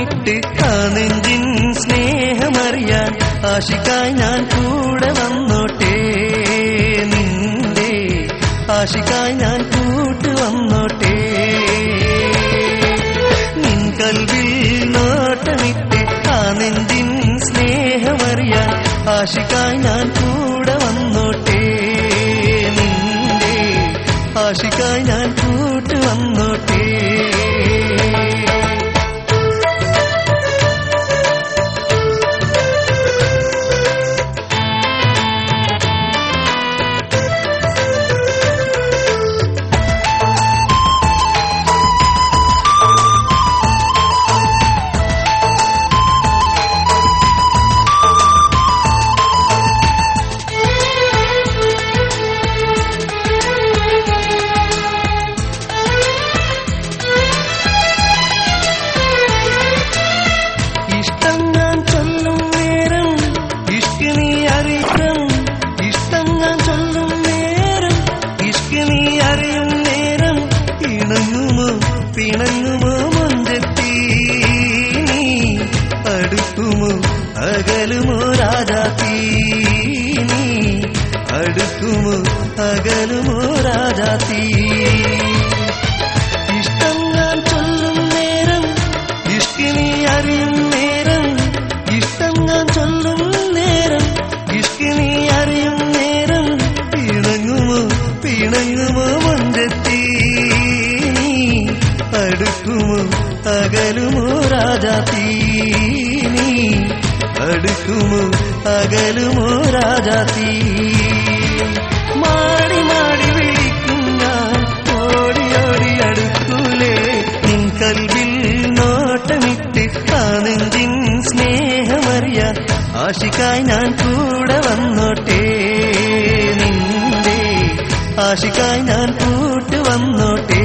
നോട്ടമിട്ട് ആ നെഞ്ചിൻ സ്നേഹമറിയാൻ ആശിക്കായി ഞാൻ കൂടെ വന്നോട്ടെ നിന്റെ ആശിക്കായി ഞാൻ കൂട്ട് വന്നോട്ടെ നിൻ കൽവിൽ നോട്ടമിട്ട് ആ നെഞ്ചിൻ സ്നേഹമറിയാൻ ആശിക്കായി ഞാൻ കൂടെ വന്നോട്ടെ നിന്റെ ആശിക്കായി ഞാൻ കൂട്ട് വന്നോട്ടെ പിണങ്ങുമോ മുഞ്ചെത്തി നീ അടുക്കുമോ അകലുമോ രാജാത്തി നീ അടുക്കുമോ അകലുമോ രാജാത്തി ഇഷ്ടം ഞാൻ ചൊല്ലും നേരം ഇഷ്കിനി അറിയും നേരം ഇഷ്ടം ഞാൻ ചൊല്ലും നേരം ഇഷ്കിനി അറിയും നേരം പിണങ്ങുമോ മുഞ്ചെത്തി അടുക്കുമോ അകലുമോ രാജാത്തി നീ അടുക്കുമോ അകലുമോ രാജാത്തി മാടി മാടി വിളിക്കും ഞാൻ ഓടി ഓടി അടുക്കൂലേ നിൻ കൽവിൽ നോട്ടമിട്ട് ആ നെഞ്ചിൻ സ്നേഹമറിയാൻ ആശിക്കായി ഞാൻ കൂടെ വന്നോട്ടെ നിന്റെ ആശിക്കായി ഞാൻ കൂട്ട് വന്നോട്ടെ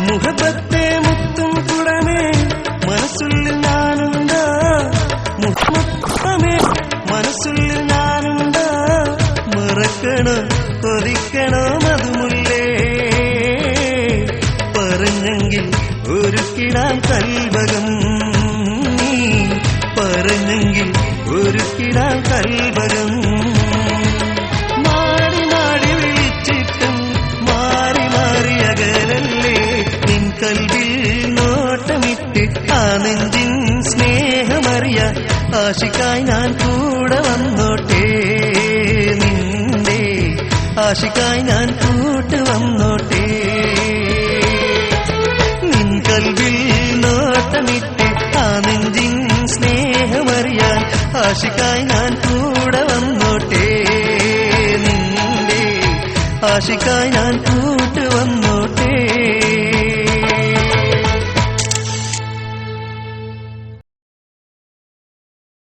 മുഹബത്തെ മുത്തും കുടമേ മനസ്സുള്ളിൽ ഞാനുണ്ട് മുഹമ്മേ മനസ്സുള്ളിൽ ഞാനുണ്ട് മറക്കണോ കൊതിക്കണോ മധുമുല്ലേ പറഞ്ഞെങ്കിൽ ഒരുക്കിടാൻ കൽവകം നീ പറഞ്ഞെങ്കിൽ ഒരുക്കിടാൻ കൽവകം മാറി മാറി വിളിച്ചിട്ടും മാറി മാറി അകലല്ലേ നിൻ കൽവിൽ നോട്ടമിട്ട് ആ നെഞ്ചിൻ സ്നേഹമറിയാൻ ആശിക്കായി ഞാൻ കൂടെ വന്നോട്ടെ നിന്റെ ആശിക്കായി ഞാൻ കൂട്ട് വന്നോട്ടെ നിൻ കൽവിൽ നോട്ടമിട്ട് ആ നെഞ്ചിൻ സ്നേഹമറിയാൻ ആശിക്കായി ഞാൻ കൂടെ വന്നോട്ടെ നിന്റെ ആശിക്കായി ഞാൻ കൂട്ട് വന്നോട്ടെ